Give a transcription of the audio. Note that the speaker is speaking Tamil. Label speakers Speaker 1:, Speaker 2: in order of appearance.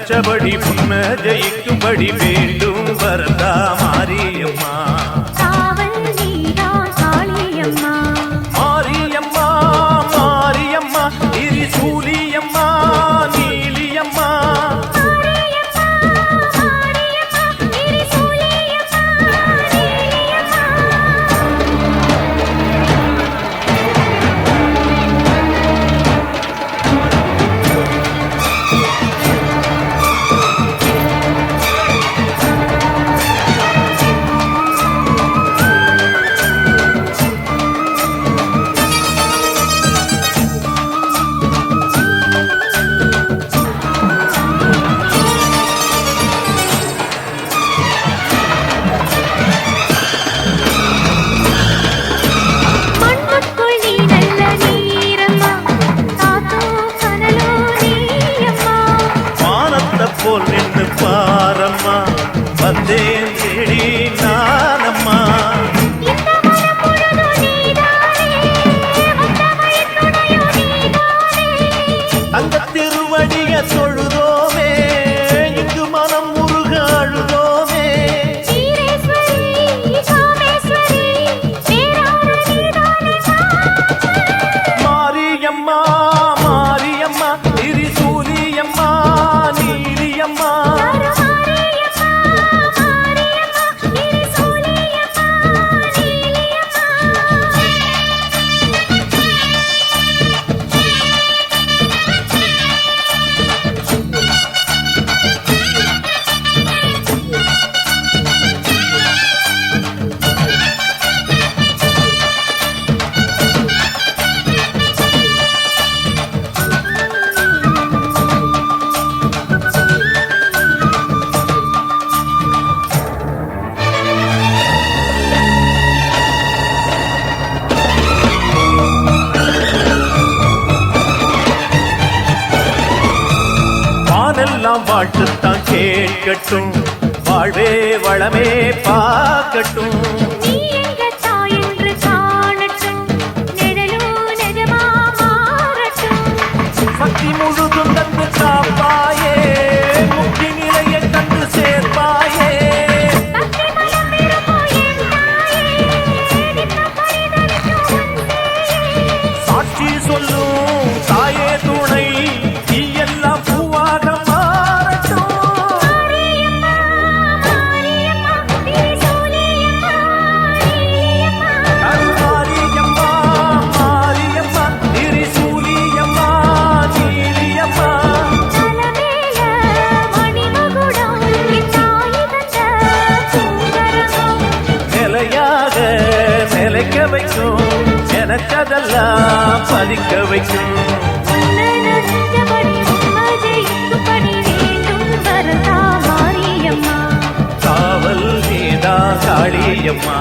Speaker 1: நினைச்சபடி முன்ன ஜெயிக்கும்படி வேண்டும் வரதா மாரியம்மா.
Speaker 2: காவல் நீதான் காளியம்மா.
Speaker 1: மாரியம்மா மாரியம்மா திரிசூலியம்மா நீலியம்மா. போல் நின்று பாரம்மா வந்தேன் தேடி நானம்மா. அந்த திருவடிய தொழுதோமே இங்கு மனம் முருக அழுதோமே. மாரியம்மா மாரியம்மா திரிசூலியம்மா நீலியம்மா. எல்லாம் வாழ்த்துத்தான் கேட்கட்டும் வாழ்வே வளமே பார்க்கட்டும். சக்தி முழுதும் தந்து காப்பாயே முக்தி நிலையை கண்டு சேர்ப்பாயே. சாட்சி சொல்லும் தாயே துணை நீ எல்லாம் பூவாக நிலைக்க வைக்கும் எனக்கதெல்லாம் பதிக்க வைக்கும். காவல் நீதான் காளியம்மா.